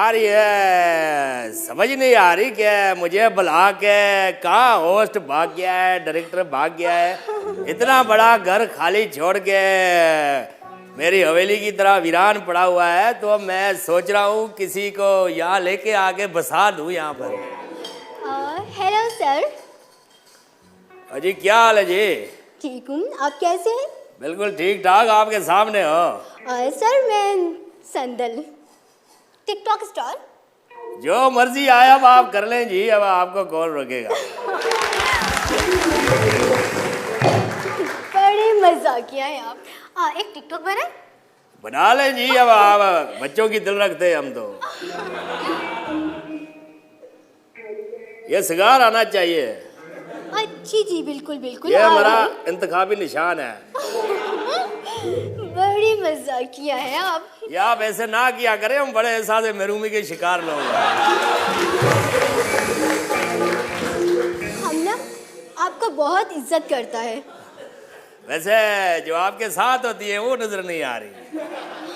यार ये समझ नहीं आ रही कि मुझे बुला के कहाँ होस्ट भाग गया है, डायरेक्टर भाग गया है, इतना बड़ा घर खाली छोड़ के मेरी हवेली की तरह वीरान पड़ा हुआ है। तो मैं सोच रहा हूँ किसी को यहाँ लेके आके बसा दूँ यहाँ पर। Hello sir. अजी क्या हाल है जी? ठीक हूँ, आप कैसे हैं? बिल्कुल ठीक ठाक, आपके सामने हो। सर मैं संदल, टिकटॉक स्टार। जो मर्जी आए अब आप कर लें जी, अब आपको कौन रोकेगा। बड़े मजाकिया हैं आप। एक टिकटॉक बनाए? बना लें जी, अब आप बच्चों की दिल रखते हैं हम तो। ये सिगार आना चाहिए। अच्छी जी, बिल्कुल बिल्कुल। ये हमारा इंतखाबी निशान है। बड़ी मजाकिया है आप। ये आप ऐसे ना किया करें, हम बड़े एहसास महरूमी के शिकार लोग हैं। हम ना आपको बहुत इज्जत करता है। वैसे जो आपके साथ होती है वो नजर नहीं आ रही।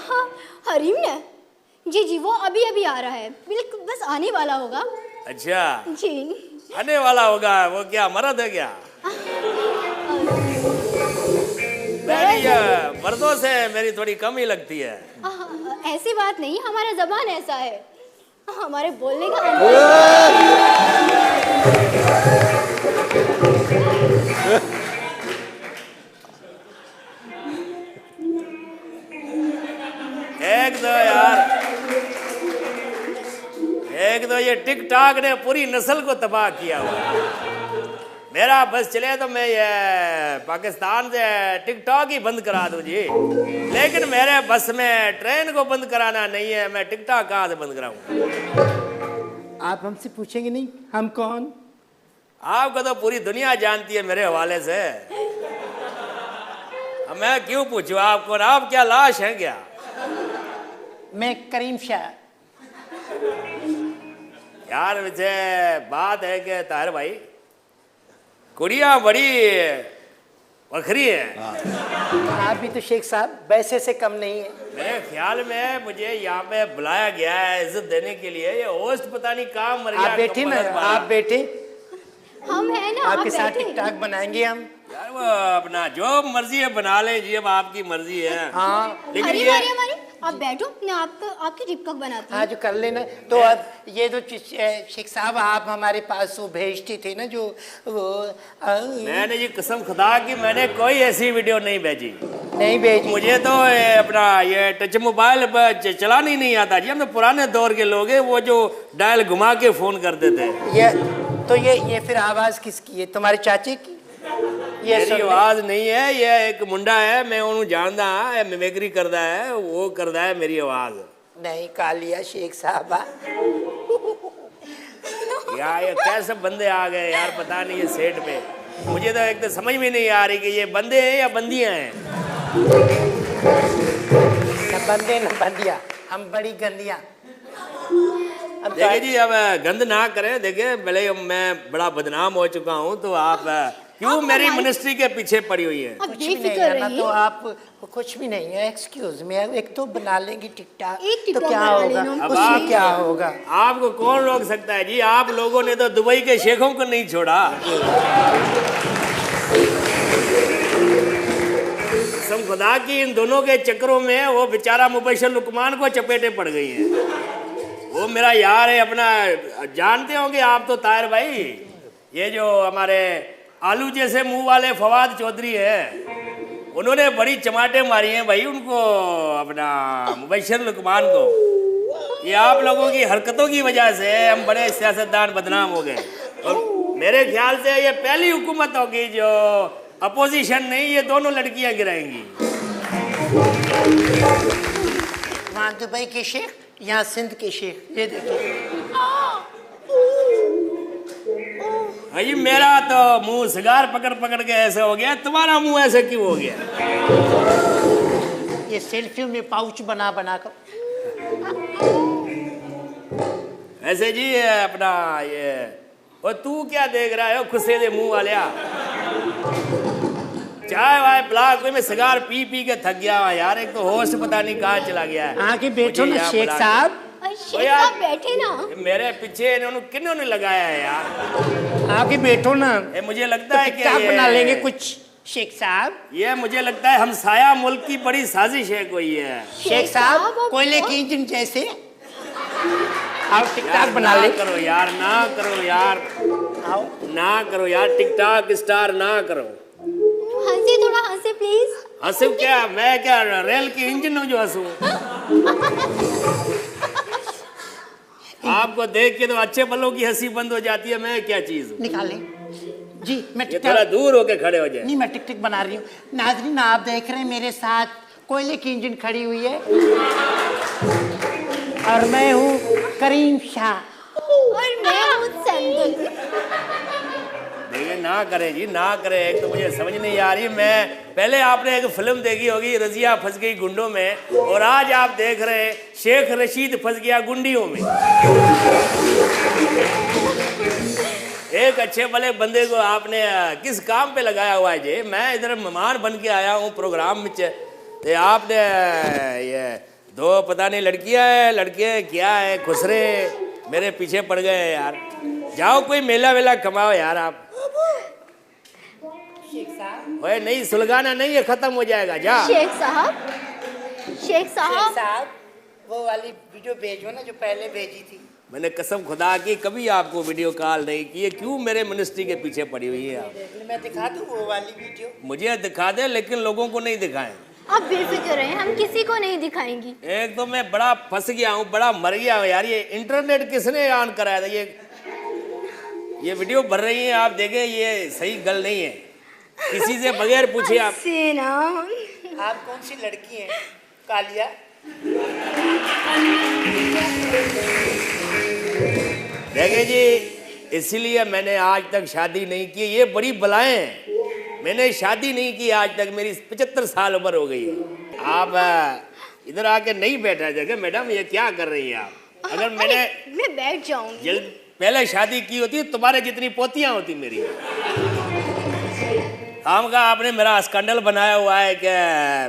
हाँ, हरीम ने? जी जी, वो अभी अभी आ रहा है, बिल्कुल बस आने वाला होगा। अच्छा जी, आने वाला होगा। वो क्या मर्द है क्या? मेरी मर्दों से मेरी थोड़ी कम ही लगती है। ऐसी बात नहीं, हमारा जबान ऐसा है, हमारे बोलने का एक दो ये टिकटॉक ने पूरी नस्ल को तबाह किया हुआ। मेरा बस चले तो मैं ये पाकिस्तान से टिकटॉक ही बंद करा दूं जी, लेकिन मेरे बस में ट्रेन को बंद कराना नहीं है। मैं टिकटॉक कहाँ से बंद कराऊं? आप हमसे पूछेंगे नहीं हम कौन? आपको तो पूरी दुनिया जानती है मेरे हवाले से। अब मैं क्यों पूछूं आपको? आप क्या लाश हैं क्या? मैं करीम शाह। यार वैसे बात है कि ताहिर भाई, कुड़िया बड़ी वखरी है। आप भी तो शेख साहब वैसे से कम नहीं है। मेरे ख्याल में मुझे यहाँ पे बुलाया गया है इज्जत देने के लिए। ये होस्ट पता नहीं कहाँ मर गया। आप बैठे ना, आप बैठे, हम है ना, आपके साथ टिकटॉक बनाएंगे हम। यार वो अपना जो मर्जी है बना ले जी, अब आपकी मर्जी है। हाँ लेकिन हरी ये हरी हमारी, आप बैठो, मैं आपको आपकी टिकटॉक बनाती हूँ। हाँ जो कर लेना। तो अब ये जो शेख साहब आप हमारे पास वो भेजते थे ना जो वो मैंने ये कसम खुदा की मैंने कोई ऐसी वीडियो नहीं भेजी। नहीं भेजी? मुझे तो अपना ये टच मोबाइल चलाना ही नहीं आता जी। हम तो पुराने दौर के लोग हैं, वो जो डायल घुमा के फोन करते थे। ये फिर आवाज किसकी है? तुम्हारे चाचे की? ये मेरी आवाज नहीं है, ये एक मुंडा है, मैं उन्हें जानदा है, मिमिक्री करता है, वो करता है मेरी आवाज। नहीं कालिया शेख साहब। यार ये कैसे बंदे आ गए यार, पता नहीं ये सेट पे। मुझे तो एक तो समझ में नहीं आ रही कि ये बंदे हैं या बंदियां हैं। न बंदे न बंदिया, हम बड़ी गंदियां। देखिए जी, अब गंद ना करें। देखिए भले मैं बड़ा बदनाम हो चुका हूँ, तो आप क्यों मेरी मिनिस्ट्री के पीछे पड़ी हुई है? कुछ भी नहीं है ना, तो आप कुछ भी नहीं है। एक्सक्यूज मी, एक तो बना लेंगे टिकटॉक तो क्या होगा? उसमें क्या होगा? आपको कौन रोक सकता है जी? आप लोगों ने तो दुबई के शेखों को नहीं छोड़ा। कसम खुदा की इन दोनों के चक्करों में वो बेचारा मुबशर लुकमान को चपेटे पड़ गई हैं। वो मेरा यार है अपना, जानते होंगे आप तो ताहिर भाई, ये जो हमारे आलू जैसे मुंह वाले फवाद चौधरी है, उन्होंने बड़ी चमाटे मारी हैं भाई उनको, अपना मुबशर लुकमान को। ये आप लोगों की हरकतों की वजह से हम बड़े सियासतदान बदनाम हो गए। और मेरे ख्याल से ये पहली हुकूमत होगी जो अपोजिशन नहीं, ये दोनों लड़कियां गिराएंगी। वहाँ दुबई के शेख, यहाँ सिंध के शेख। ये देखिए भाई, मेरा तो मुंह सिगार पकड़ पकड़ के ऐसे हो गया, तुम्हारा मुंह ऐसे क्यों हो गया? ये सेल्फी में पाउच बना बना कर। ऐसे जी अपना ये, और तू क्या देख रहा है खुशे दे मुंह वालिया? चाय वाय पिला कोई, मैं सिगार पी पी के थक गया हुआ यार। एक तो होश पता नहीं कहाँ चला गया है। आके बैठो ना शेख साहब, शेख साहब बैठे ना। मेरे पीछे इन्होंने किन्होंने लगाया है यार? आगे बैठो ना। मुझे लगता है कि क्या बना लेंगे कुछ शेख साहब। ये मुझे लगता है हमसाया मुल्क की बड़ी साजिश है कोई है। शेख साहब कोयले की इंजन जैसे आप टिकटॉक बना ले। करो यार, ना करो यार, आओ ना करो यार, टिकटॉक स्टार ना करो। हंसे, थोड़ा हंसे प्लीज। हंसू क्या? मैं क्या रेल की इंजन हूँ जो हंसू? आपको देख के तो अच्छे पलों की हंसी बंद हो जाती है, मैं क्या चीज हूँ? निकालें जी। मैं ये थोड़ा दूर होके खड़े हो जाए। नहीं, मैं टिक टिक बना रही हूँ। नाजरीन आप देख रहे हैं मेरे साथ कोयले की इंजन खड़ी हुई है और मैं हूँ करीम शाह और मैं हूँ संदुल। देखिए ना करे जी, ना करे। एक तो मुझे समझ नहीं आ रही। मैं पहले आपने एक फिल्म देखी होगी, रजिया फंस गई गुंडों में, और आज आप देख रहे हैं शेख रशीद फंस गया गुंडियों में। एक अच्छे भले बंदे को आपने किस काम पे लगाया हुआ है जी? मैं इधर मेहमान बन के आया हूँ प्रोग्राम में, तो आपने ये दो पता नहीं लड़कियां है लड़के क्या है खुसरे मेरे पीछे पड़ गए यार। जाओ कोई मेला वेला कमाओ यार आप। ओए नहीं, सुलगाना नहीं है, खत्म हो जाएगा। जा शेख साहब, शेख साहब वो वाली वीडियो भेजो ना जो पहले भेजी थी। मैंने कसम खुदा की कभी आपको वीडियो कॉल नहीं की है। क्यों मेरे मिनिस्ट्री के पीछे पड़ी हुई है आप? मैं दिखा दूं वो वाली वीडियो? मुझे दिखा दे, लेकिन लोगों को नहीं दिखाएं। आप बेफिक्र रहें, हम किसी को नहीं दिखाएंगी। एक तो मैं बड़ा फंस गया हूँ, बड़ा मर गया हूँ यार। ये इंटरनेट किसने ऑन कराया था? ये वीडियो भर रही है, आप देखें, ये सही गल नहीं है। किसी से बगैर पूछे आप। आप कौन सी लड़की हैं? कालिया? देखे जी, इसीलिए मैंने आज तक शादी नहीं की। ये बड़ी बलाएं हैं। मैंने शादी नहीं की आज तक, मेरी 75 साल उम्र हो गई है। आप इधर आके नहीं बैठा जगह। मैडम ये क्या कर रही हैं आप? अगर मैं बैठ जाऊंगी। जल्द पहले शादी की होती तुम्हारे जितनी पोतियां होती मेरी। काम का आपने मेरा स्कैंडल बनाया हुआ है कि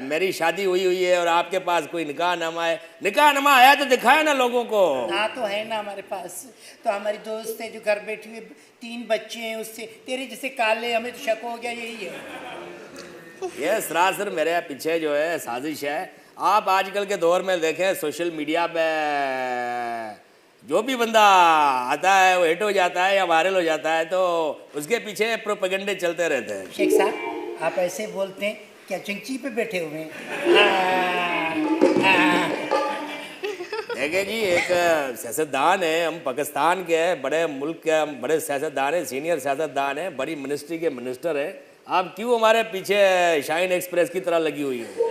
मेरी शादी हुई है और आपके पास कोई निकाहनामा है। निकाहनामा आया तो दिखाया ना लोगों को। हाँ तो है ना हमारे पास। तो हमारी दोस्त है जो घर बैठी हुई, 3 बच्चे हैं उससे। तेरे जैसे काले, हमें तो शक हो गया यही है। ये सरासर मेरे पीछे जो है साजिश है। आप आजकल के दौर में देखें सोशल मीडिया पे जो भी बंदा आता है वो हिट हो जाता है या वायरल हो जाता है, तो उसके पीछे प्रोपेगेंडे चलते रहते हैं। शेख साहब आप ऐसे बोलते हैं क्या चिंची पे बैठे हुए हैं? देखिए जी, एक सियासतदान है, हम पाकिस्तान के हैं, बड़े मुल्क के हम बड़े सियासतदान हैं, सीनियर सियासतदान हैं, बड़ी मिनिस्ट्री के मिनिस्टर हैं। आप क्यों हमारे पीछे शाइन एक्सप्रेस की तरह लगी हुई है?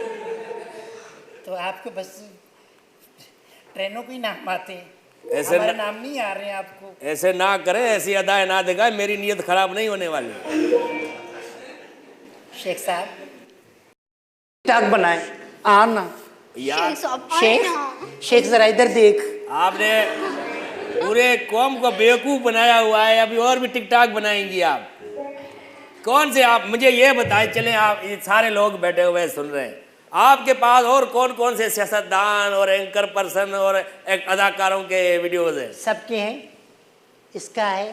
तो आपको बस ट्रेनों को ही नाम आते हैं, ऐसे हमारे नाम नहीं आ रहे हैं आपको। ऐसे ना करे, ऐसी अदाएं ना दिखाए, मेरी नीयत खराब नहीं होने वाली। शेख साहब टाक बनाए आना यार। शेख जरा इधर देख। आपने पूरे कौम को बेवकूफ बनाया हुआ है, अभी और भी टिकटॉक बनाएंगी आप? कौन से आप मुझे ये बताएं। चले आप, ये सारे लोग बैठे हुए सुन रहे हैं, आपके पास और कौन कौन से सियासतदान और एंकर पर्सन और अदाकारों के वीडियोस हैं? सबके हैं, इसका है।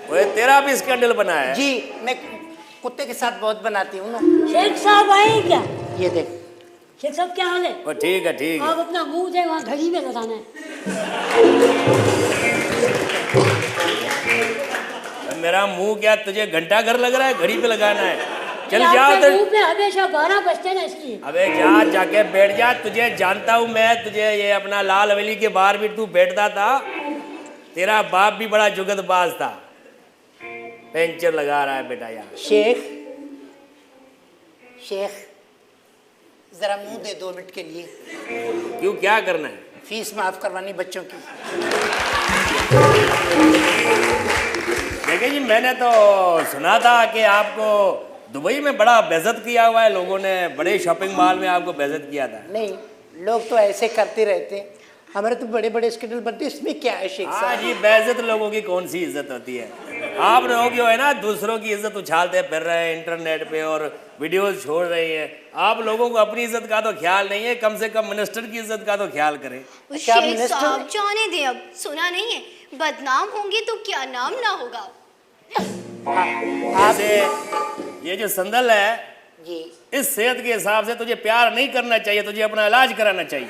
वो तेरा भी स्कैंडल बना है जी। मैं कुत्ते के साथ बहुत बनाती हूँ ना। शेख साहब आए क्या? ये देख। शेख साहब क्या हाल है? वो ठीक है, ठीक है। आप अपना मुंह दे, वहाँ घड़ी में लगाना है। मेरा मुंह क्या तुझे घंटा घर लग रहा है? घड़ी पे लगाना है? चल आपके जाओ तो। मुंह पे हमेशा 12 बजते ना, इसलिए। अबे जा, जाके बैठ जा। तुझे जानता हूँ मैं, तुझे ये अपना लाल हवेली के बाहर भी तू बैठता था। तेरा बाप भी बड़ा जुगतबाज था। पेंचर लगा रहा है बेटा यार। शेख जरा मुंह दे 2 मिनट के लिए। क्यों, क्या करना है? फीस माफ करवानी बच्चों की। देखिए जी, मैंने तो सुना था कि आपको दुबई में बड़ा बेइज्जत किया हुआ है लोगों ने, बड़े शॉपिंग मॉल में आपको बेइज्जत किया था। नहीं, लोग तो ऐसे करते रहते हैं, हमारे तो बड़े बड़े स्कैंडल बनते हैं, इसमें क्या है शेख हाँ साहब? जी, बेइज्जत लोगों की कौन सी इज्जत होती है? आप लोग जो है ना दूसरों की इज्जत उछालते फिर रहे हैं इंटरनेट पे और वीडियोस छोड़ रही हैं। आप लोगों को अपनी इज्जत का तो ख्याल नहीं है, कम से कम मिनिस्टर की इज्जत का तो ख्याल करें। क्या शेख मिनिस्टर- साहब जाने दे, अब सुना नहीं है, बदनाम होंगे तो क्या नाम ना होगा। जैसे ये जो संदल है, जी इस सेहत के हिसाब से तुझे प्यार नहीं करना चाहिए, तुझे अपना इलाज कराना चाहिए।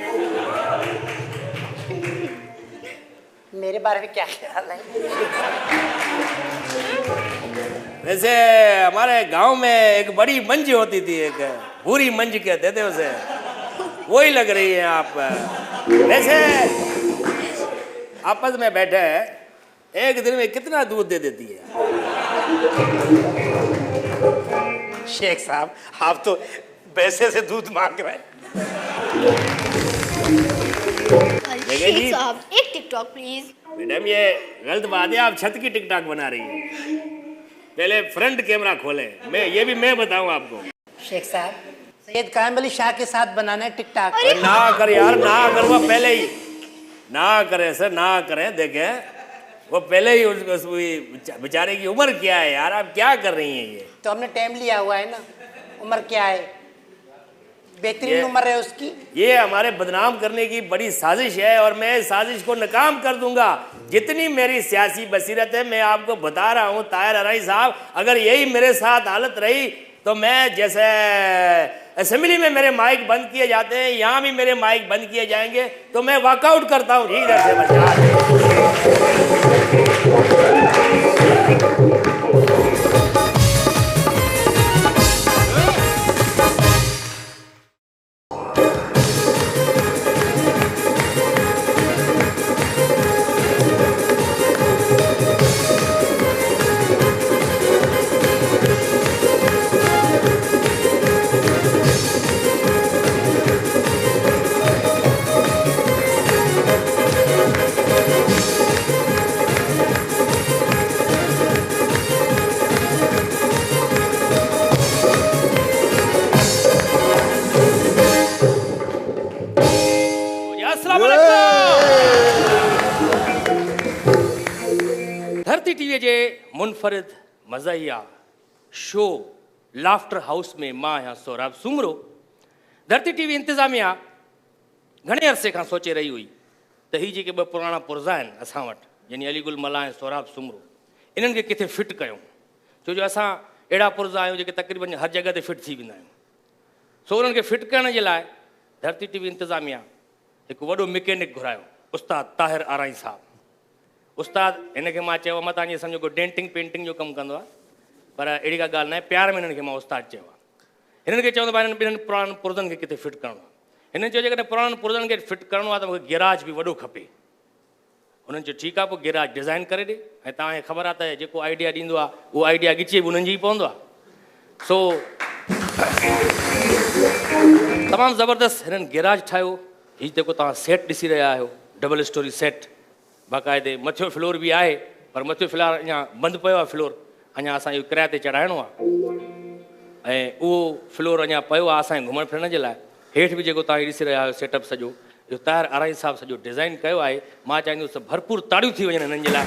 मेरे बारे में क्या ख्याल है? वैसे हमारे गांव में एक बड़ी मंज होती थी, एक भूरी मंज कहते थे उसे, वही लग रही है आप। वैसे आपस में बैठे हैं, एक दिन में कितना दूध दे देती है? शेख साहब आप तो पैसे से दूध मांग रहे हैं। जी। शेख साहब एक टिकटॉक प्लीज। मैडम ये गलत बात है, आप छत की टिकटॉक बना रही हैं। पहले फ्रंट कैमरा खोलें, मैं बताऊं आपको। शेख साहब सैयद कायम अली शाह के साथ बनाना है टिकटॉक। अरे ना कर यार, ना कर, वो पहले ही ना करें सर, ना करें। देखें वो पहले ही उस बेचारे की उम्र क्या है यार, आप क्या कर रही हैं ये? तो हमने टाइम लिया हुआ है ना, उम्र क्या है, बेहतरीन ये- उम्र है उसकी। ये हमारे बदनाम करने की बड़ी साजिश है और मैं इस साजिश को नाकाम कर दूंगा। जितनी मेरी सियासी बसीरत है मैं आपको बता रहा हूँ ताहिर अराई साहब, अगर यही मेरे साथ हालत रही तो मैं, जैसे असेंबली में मेरे माइक बंद किए जाते हैं, यहाँ भी मेरे माइक बंद किए जाएंगे तो मैं वॉकआउट करता हूँ। इधर से बचा अस्सलाम वालेकुम। धरती टीवी जे मुनफरिद मज़ाहिया शो लाफ्टर हाउस में मां आहियां सोराब सुमरो। धरती टीवी इंतज़ामिया घणे अरसे खां सोचे रही हुई त ही जेके ॿ पुराणा पुर्ज़ा आहिनि असां वटि, यानी अलीगुल मला ऐं सोराब सुमरो, इन्हनि खे किथे फिट कयूं। छो जो असां अहिड़ा पुर्ज़ा आहियूं जेके तक़रीबन हर जॻह ते फिट थी वेंदा आहियूं। सो उन्हनि खे फिट करण जे लाइ धरती टीवी इंतज़ामिया हिकु वॾो मैकेनिक घुरायो, उस्ताद ताहिर अराई साहब। उस्ताद हिनखे मां चयो, मां तव्हांजी सम्झो को डेंटिंग पेंटिंग जो कमु कंदो आहे, पर अहिड़ी का ॻाल्हि न आहे, प्यार में हिननि खे मां उस्ताद चयो आहे। हिननि खे चवंदो भाई हिननि ॿिन्हिनि पुराणनि पुर्ज़नि खे किथे फिट करिणो आहे। हिननि चयो जेकॾहिं पुराणनि पुर्ज़नि खे फिट करिणो आहे त मूंखे गैराज बि वॾो खपे। हुननि चयो ठीकु आहे, पोइ गैराज डिज़ाइन करे ॾे, ऐं तव्हांखे ख़बर आहे त जेको आइडिया ॾींदो आहे उहो आइडिया ॻिचे बि उन्हनि जी पवंदो आहे। सो तमामु ज़बरदस्त हिननि गैराज ठाहियो। हीअ जेको तव्हां सेट ॾिसी रहिया आहियो, डबल स्टोरी सेट, बाक़ाइदे मथियो फ्लोर बि आहे, पर मथियो फ़िलहाल अञा बंदि पियो आहे फ्लोर, अञा असां इहो किराए ते चढ़ाइणो आहे ऐं उहो फ्लोर अञा पियो आहे असांजे घुमण फिरण जे लाइ। हेठि बि जेको तव्हां ॾिसी रहिया आहियो सेटअप सॼो, इहो ताहिर अराई साहब सॼो डिज़ाइन कयो आहे। मां चाहींदुसि भरपूर ताड़ियूं थी वञनि हिननि जे लाइ।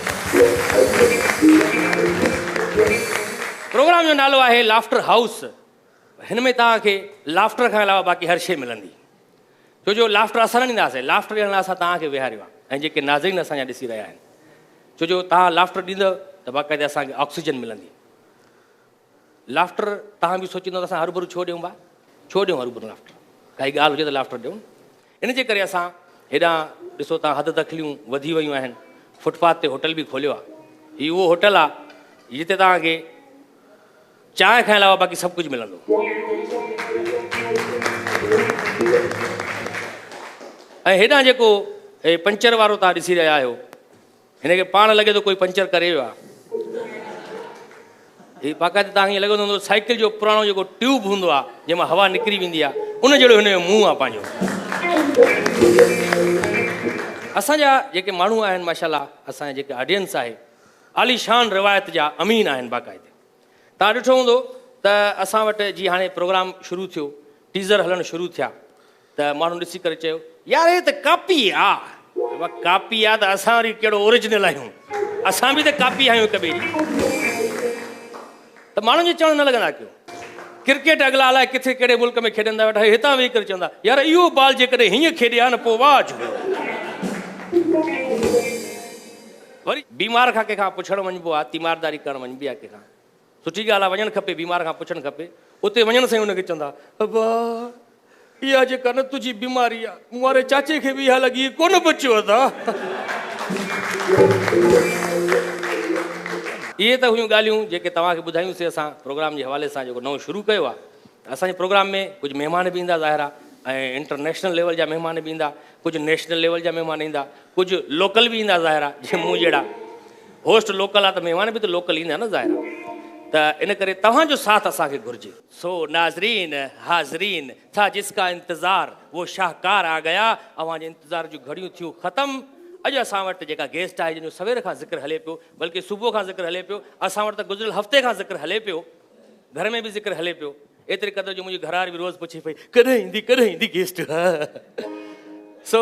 प्रोग्राम जो नालो आहे लाफ्टर हाउस। हिन में तव्हांखे लाफ्टर खां अलावा बाक़ी हर शइ मिलंदी, छो जो लाफ्टर असां न ॾींदासीं, लाफ्टर ॾियण लाइ असां तव्हांखे विहारियो आहे ऐं जेके नाज़रीन असांजा ॾिसी रहिया आहिनि, छो जो तव्हां लाफ्टर ॾींदव त बाक़ाइदे असांखे ऑक्सीजन मिलंदी। लाफ्टर तव्हां बि सोचींदव असां हरूभरू छो ॾियूं भाउ, छो ॾियूं हरूभरू लाफ्टर, काई ॻाल्हि हुजे त लाफ्टर ॾियूं। इन जे करे असां हेॾां ॾिसो तव्हां हद तकलियूं वधी वियूं आहिनि, फुटपाथ ते होटल बि खोलियो आहे। हीउ उहो होटल आहे जिते तव्हांखे चांहि खाइण अलावा बाक़ी सभु कुझु मिलंदो। ऐं हेॾां जेको पंचर वारो तव्हां ॾिसी रहिया आहियो, हिनखे पाण लॻे थो कोई पंचर करे वियो आहे। हीअ बाक़ाइदे तव्हांखे ईअं लॻंदो हूंदो साइकिल जो पुराणो जेको ट्यूब हूंदो आहे जंहिंमां हवा निकिरी वेंदी आहे, उन जहिड़ो हिन जो मुंहुं आहे पंहिंजो। असांजा जेके माण्हू आहिनि माशाल्लाह, असांजा जेके ऑडियंस आहे आलीशान रिवायत जा अमीन आहिनि बाक़ाइदे। तव्हां ॾिठो हूंदो त असां वटि जीअं हाणे प्रोग्राम शुरू थियो, टीज़र हलणु शुरू थिया त माण्हू ॾिसी करे चयो यार हे त कापी आहे, कापी आहे त असां वरी कहिड़ो ओरिजिनल आहियूं, असां बि त कापी आहियूं हिक ॿिए जी त माण्हुनि जो चवणु न लॻंदा कयो क्रिकेट अगला अलाए किथे कहिड़े मुल्क में खेॾंदा वेठा हितां वेही करे चवंदा यार इहो बॉल जेकॾहिं हीअं खेॾे हा न पोइ वाह हुयो वरी बीमार खां कंहिंखां पुछणु वञिबो आहे तीमारदारी करणु वञिबी आहे कंहिंखां सुठी ॻाल्हि आहे वञणु खपे बीमार खां पुछणु खपे उते वञण सां ई हुनखे चवंदा अबा इहा जेका न तुंहिंजी बीमारी आहे मूं वारे चाचे खे बि इहा लॻी कोन बचियो था इहे त हुयूं ॻाल्हियूं जेके तव्हांखे ॿुधायूंसीं असां प्रोग्राम जे हवाले सां जेको नओं शुरू कयो आहे असांजे प्रोग्राम में कुझु महिमान बि ईंदा ज़ाहिर आहे ऐं इंटरनेशनल लेवल जा महिमान बि ईंदा कुझु नेशनल लेवल जा महिमान ईंदा कुझु लोकल बि ईंदा ज़ाहिर आहे जीअं मूं जहिड़ा होस्ट लोकल आहे त महिमान बि त लोकल ईंदा न ज़ाहिर आहे त इन करे तव्हांजो साथ असांखे घुरिजे सो नाज़रीन हाज़रीन था जिसका इंतज़ार वो शाहकार आ गया अव्हांजे इंतज़ार जूं घड़ियूं थियूं ख़तमु अॼु असां वटि जेका गेस्ट आहे जंहिंजो सवेर खां ज़िक्र हले पियो बल्कि सुबुह खां ज़िक्र हले पियो असां वटि त गुज़िरियल हफ़्ते खां ज़िक्र हले पियो घर में बि ज़िक्र हले पियो एतिरे क़दुरु जो मुंहिंजी घरवारी बि रोज़ु पुछे पई कॾहिं ईंदी गेस्ट सो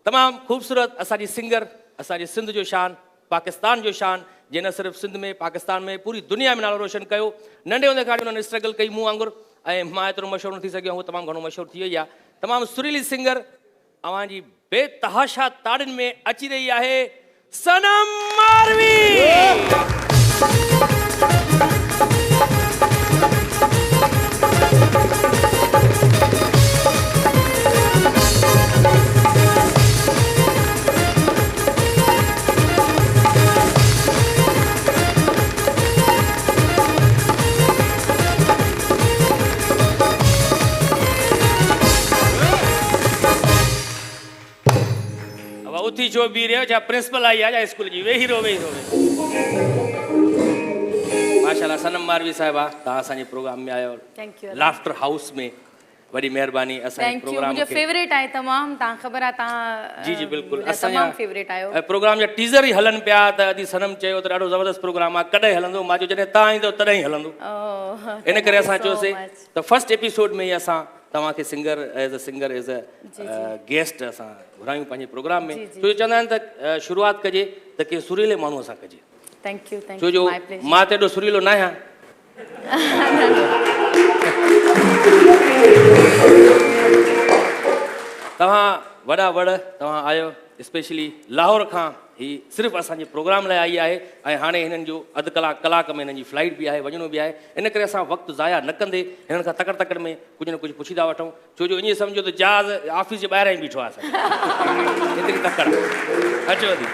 तमामु ख़ूबसूरत असांजी सिंगर असांजी सिंध जो शान पाकिस्तान जो शान जंहिं न सिर्फ़ु सिंध में पाकिस्तान में पूरी दुनिया में नालो रोशन कयो नंढे हूंदे खां उन्हनि स्ट्रगल कई मूं वांगुरु ऐं मां एतिरो मशहूरु न थी सघियो उहो तमामु घणो मशहूरु थी वई आहे तमामु सुरीली सिंगर अव्हांजी बेतहाशा ताड़ियुनि में अची रही आहे सनम मारवी उथी छो बीह रहियो छा प्रिंसिपल आई आहे स्कूल जी वेही रहो माशाल्लाह सनम मारवी साहिबा तव्हां असांजे प्रोग्राम में आयो लाफ्टर हाउस में वॾी महिरबानी असांजे प्रोग्राम मुंहिंजो फेवरेट आहे तमामु तव्हां ख़बर आहे तव्हां जी जी बिल्कुलु असांजा फेवरेट आहियो प्रोग्राम जा टीज़र ई हलनि पिया त अॼु सनम चयो त ॾाढो ज़बरदस्त प्रोग्राम आहे कॾहिं हलंदो मां चयो जॾहिं तव्हां ईंदो तॾहिं ई हलंदो इन करे असां चयोसीं त फर्स्ट एपिसोड में ई असां तव्हांखे सिंगर एज़ अ गेस्ट असां घुरायूं पंहिंजे प्रोग्राम में छो जो चवंदा आहिनि त शुरूआति कजे त कंहिं सुरीले माण्हूअ सां कजे छो जो मां त एॾो सुरीलो न आहियां तव्हां वॾा वड़ तव्हां आयो स्पेशली लाहौर खां ही सिर्फ़ु असांजे प्रोग्राम लाइ आई आहे ऐं हाणे हिननि जो अधु कलाक में हिननि जी फ्लाइट बि आहे वञिणो बि आहे इन करे असां वक़्तु ज़ाया न कंदे हिननि खां तकड़ में कुझु न कुझु पुछी था वठूं छो जो ईअं सम्झो त जहाज़ ऑफिस जे ॿाहिरां ई बीठो आहे एतिरी तकड़ अचो थी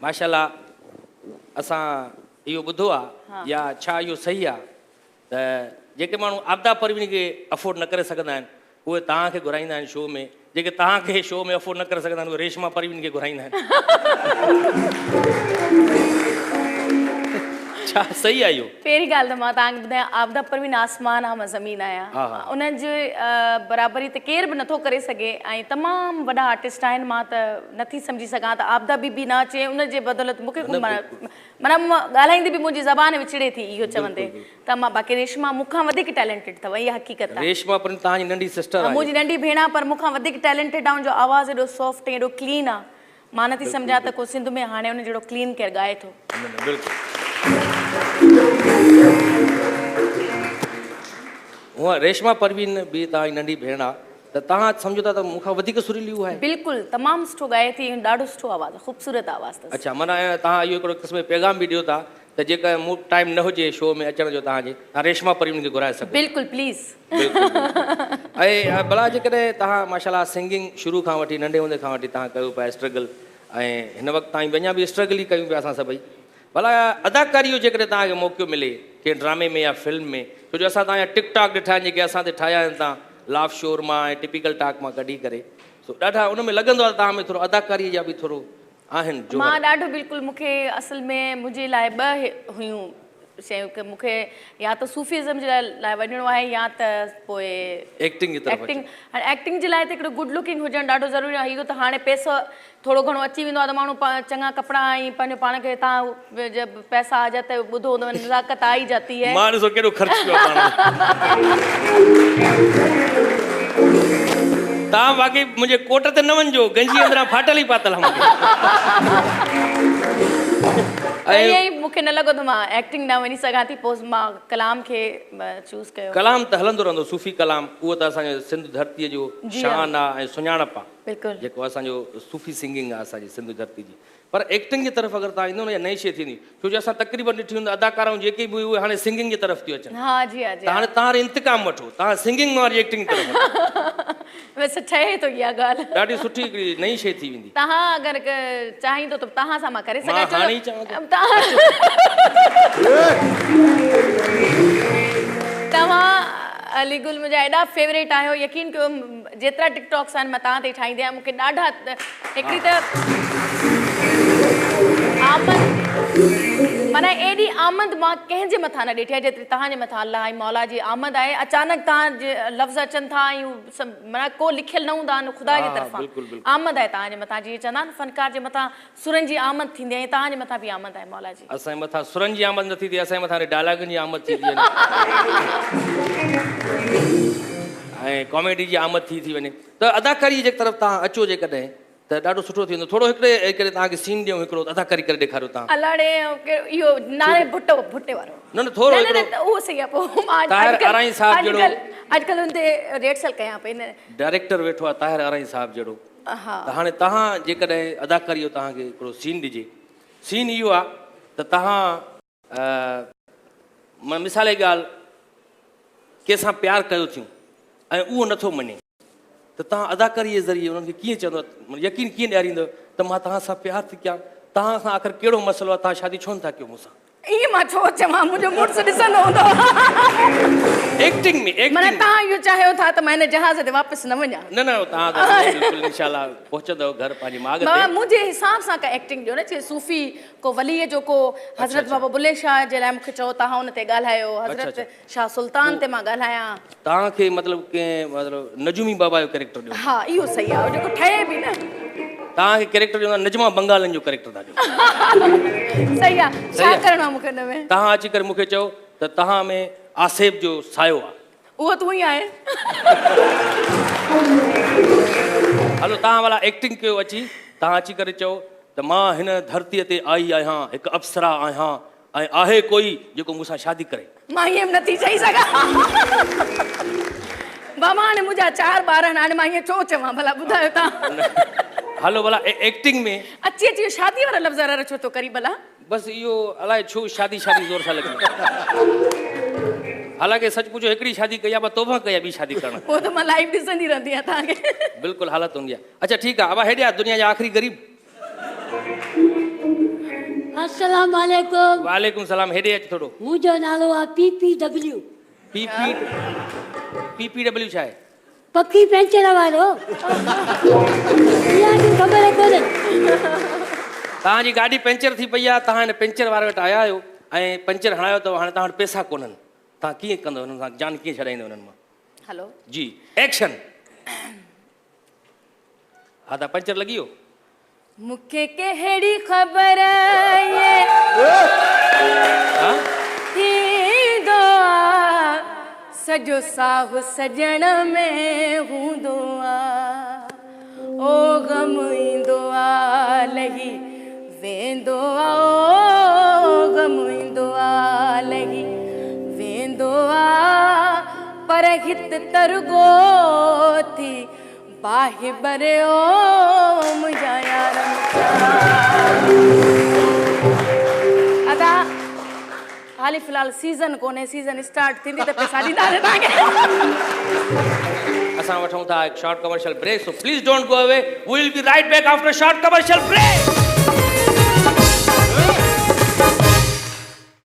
माशाल्लाह असां इहो ॿुधो आहे या छा इहो सही आहे त जेके माण्हू आपदा परवीन खे अफोर्ड न करे सघंदा आहिनि उहे तव्हांखे घुराईंदा आहिनि शो में जेके तव्हांखे शो में अफोर्ड न करे सघंदा आहिनि उहे रेशमा परवीन खे घुराईंदा आहिनि छा सही आहे इहो पहिरीं ॻाल्हि त मां तव्हांखे ॿुधायां आपदा परवीन आसमान आहे मां ज़मीन आहियां उन्हनि जे बराबरी त केर बि नथो करे सघे ऐं तमामु वॾा आर्टिस्ट आहिनि मां त नथी सम्झी सघां त आपदा बीबी न अचे उनजे बदौलत मूंखे माना ॻाल्हाईंदे बि मुंहिंजी ज़बान विछड़े थी इहो चवंदे त मां बाक़ी रेशमा मूंखां वधीक टैलेंटेड अथव इहा हक़ीक़त आहे रेशमा परवीन तव्हांजी नंढी सिस्टर आहे मुंहिंजी नंढी भेण आहे पर मूंखां वधीक टैलेंटेड आहे उनजो आवाज़ु एॾो सॉफ्ट ऐं एॾो क्लीन आहे मां नथी सम्झां त को सिंध में हाणे उन जहिड़ो क्लीन केरु ॻाए थो हूअं रेशमा परवीन बि तव्हांजी नंढी भेण आहे त तव्हां सम्झो था त मूंखां वधीक सुरीली आहे बिल्कुलु तमामु सुठो ॻाए थी ॾाढो सुठो आवाज़ु आहे ख़ूबसूरत आवाज़ु अथसि अच्छा माना तव्हां इहो हिकिड़ो क़िस्म पैगाम बि ॾियो था त जेका मूं टाइम न हुजे शो में अचण जो तव्हांजे तव्हां रेशमा परवीन खे घुराए सघो बिल्कुलु प्लीज़ ऐं भला जेकॾहिं तव्हां माशाल्लाह सिंगिंग शुरू खां वठी नंढे हूंदे खां वठी तव्हां कयो पिया स्ट्रगल ऐं हिन वक़्तु ताईं अञा बि स्ट्रगल ई कयूं पिया असां सभई भला अदाकारी जो जेकॾहिं तव्हांखे मौक़ो मिले कंहिं ड्रामे में या फिल्म में छो जो असां तव्हांजा टिकटॉक ॾिठा आहिनि जेके असां ते ठाहिया आहिनि तव्हां लाफ शोर मां ऐं टिपिकल टॉक मां कढी करे सो ॾाढा उन में लॻंदो आहे तव्हां में थोरो अदाकारीअ जा बि थोरो आहिनि मां ॾाढो बिल्कुलु मूंखे असल में मुंहिंजे लाइ ॿ हुयूं शयूं की मूंखे या त सूफ़ीज़म जे लाइ वञिणो आहे या त पोइ एक्टिंग हाणे एक्टिंग जे लाइ त हिकिड़ो गुड लुकिंग हुजणु ॾाढो ज़रूरी आहे इहो त हाणे पैसो थोरो घणो अची वेंदो आहे त माण्हू चङा कपिड़ा ऐं पंहिंजो पाण खे तव्हां जब पैसा आ जाते ॿुधो हूंदो नज़ाकत आ ई जाती है मां ॾिसो केॾो ख़र्च कयो तव्हां बाक़ी मुंहिंजे कोट ते न वञिजो, गंजी अंदरां फाटल ई पातल आहे ईअं ई मूंखे न लॻो त मां एक्टिंग न वञी सघां थी, पोइ मां कलाम खे चूज़ कयो। कलाम त हलंदो रहंदो, सूफ़ी कलाम, उहो त असांजे सिंध धरतीअ जो शान आहे ऐं सुञाणप आहे, बिल्कुलु जेको असांजो सूफ़ी सिंगिंग आहे असांजी सिंध धरती जी। पर एक्टिंग जी तरफ़ अगरि तव्हां ईंदो न, या नई शइ थींदी, छो जो असां तक़रीबन ॾिठी हूंदी अदाकाराऊं जेके बि उहे हाणे सिंगिंग जी तरफ़ थियूं अचनि। हा जी हा जी। त हाणे तव्हां इंतकाम वठो, तव्हां सिंगिंग मां वरी एक्टिंग तरफ़ वठो। वैसे ठहे थो इहा ॻाल्हि, ॾाढी सुठी हिकिड़ी नई शइ थी वेंदी। तव्हां अगरि चाहींदो त तव्हां सां मां करे सघां। मां हाणे ई चवां थो। तव्हां अलीगुल मुंहिंजा एॾा फेवरेट आहियो, यकीन कयो जेतिरा टिकटॉक्स आहिनि मां तव्हां ते ठाहींदी आहियां। मूंखे ॾाढा हिकिड़ी त आमद, माना एॾी आमद मां कंहिंजे मथां न ॾिठी आहे जेतिरी तव्हांजे मथां। अलाह जी मौला जी आमद आहे। अचानक तव्हां लफ़्ज़ अचनि था, ऐं माना को लिखियल न हूंदा आहिनि, ख़ुदा जी तरफ़ां आमद आहे तव्हांजे मथां। जीअं चवंदा आहिनि फनकार जे मथां सुरनि जी आमद थींदी आहे, तव्हांजे मथां बि आमद आहे मौला जी। असांजे मथां सुरनि जी आमद न थींदी, असांजे मथां डायलॉगनि जी आमद थींदी आहे ऐं कॉमेडी जी आमद थी वञे। त अदाकारी जे तरफ़ तव्हां अचो जेकॾहिं त ॾाढो सुठो थी वेंदो। थोरो हिकिड़े करे तव्हांखे सीन ॾियूं, हिकिड़ो अदाकारी करे ॾेखारियो तव्हां। अलाड़े इहो नारे भुट्टे वारो न न थोरो उहो सही आहे। पोइ मां अॼुकल्ह हुन ते रिहर्सल कयां पई न। डायरेक्टर वेठो आहे ताहिर अराई साहिब जहिड़ो। हा त हाणे तव्हां जेकॾहिं अदाकारी जो तव्हांखे हिकिड़ो सीन ॾिजे, सीन इहो आहे त तव्हां मिसाल जी ॻाल्हि कंहिंसां प्यारु कयो थियूं ऐं उहो नथो मञे, त तव्हां अदाकारी जे ज़रिए उन्हनि खे कीअं चवंदव, यकीन कीअं ॾियारींदव त मां तव्हां सां प्यारु थी कयां, तव्हां सां आख़िर कहिड़ो मसइलो आहे, तव्हां शादी छो नथा कयो मूंसां? ईअं मां छो चवां, मुंहिंजो मुड़ुसु ॾिसंदो हूंदो। एक्टिंग में माना तव्हां इहो चाहियो था त मां हिन जहाज़ ते वापसि न वञा? न न, तव्हां त बिल्कुलु इंशाल्लाह पहुचंदव घर पंहिंजी माॻ ते। मुंहिंजे हिसाब सां का एक्टिंग ॾियो न, जीअं सूफ़ी को वलीअ जो को हज़रत बाबा बुले शाह जे लाइ मूंखे चओ तव्हां हुन ते ॻाल्हायो, हज़रत शाह सुल्तान ते मां ॻाल्हायां। तव्हांखे मतिलबु कंहिं मतिलबु नजूमी बाबा जो कैरेक्टर ॾियो। हा इहो सही आहे, जेको ठहे बि न। तव्हांखे कैरेक्टर ॾियो, नजमा बंगालन जो कैरेक्टर था ॾियो। सही आहे, छा करिणो आहे मूंखे हिन में? तव्हां अची करे मूंखे चओ त तव्हां में आसेब जो सायो आहे। उहो तूं ई आहे। हलो तव्हां भला एक्टिंग कयो अची, तव्हां अची करे चओ त मां हिन धरतीअ ते आई आहियां, हिकु अप्सरा आहियां, ऐं आहे कोई जेको मूंसां शादी करे। मां ईअं बि नथी चई सघां बाबा, हाणे मुंहिंजा 4 ॿार आहिनि, हाणे मां ईअं छो चवां भला, ॿुधायो तव्हां। हलो भला एक्टिंग में अची अची शादी वारा लफ़्ज़ छो थो करी भला? बसि इहो अलाए छो शादी शादी ज़ोर सां लॻी। हालांकि सच पुछो हिकिड़ी शादी कई आहे, मां तोबा कई आहे ॿी शादी करणु। उहो त मां लाइव ॾिसंदी रहंदी आहियां तव्हांखे। बिल्कुलु हालत हूंदी आहे। अच्छा ठीकु आहे, अब हेॾे आहे दुनिया जा आख़िरी ग़रीब। अस्सलाम वालेकुम। वालेकुम सलाम। हेॾे अच थोरो। मुंहिंजो नालो आहे PPW। PPW छा आहे? पकी पेंचर वारो। ख़बर कोन्हे। तव्हांजी गाॾी पंचर थी पई आहे, तव्हां हिन पंचर वारे वटि आया आहियो ऐं पंचर हणायो अथव, हाणे तव्हां वटि पैसा कोन्हनि, तव्हां कीअं कंदव हुननि सां, जान कीअं छॾाईंदव हुननि मां? हलो जी एक्शन। हा त पंचर लॻी वियो। मूंखे कहिड़ी ख़बर थींदो आहे, सॼो साहु सॼण में हूंदो आहे, ओ ग़म ईंदो आहे लही वेंदो आहे, ओ ग़म ईंदो आहे लही वेंदो आहे, पर हित तरगो थी बाहि बरे ओ मुंहिंजा यार। अदा हाली फ़िलहाल सीज़न कोन्हे, सीज़न स्टार्ट थींदी त पैसा ॾींदासीं तव्हांखे। असां वठूं था हिकु short commercial break, so please don't go away, we will be right back after short commercial break.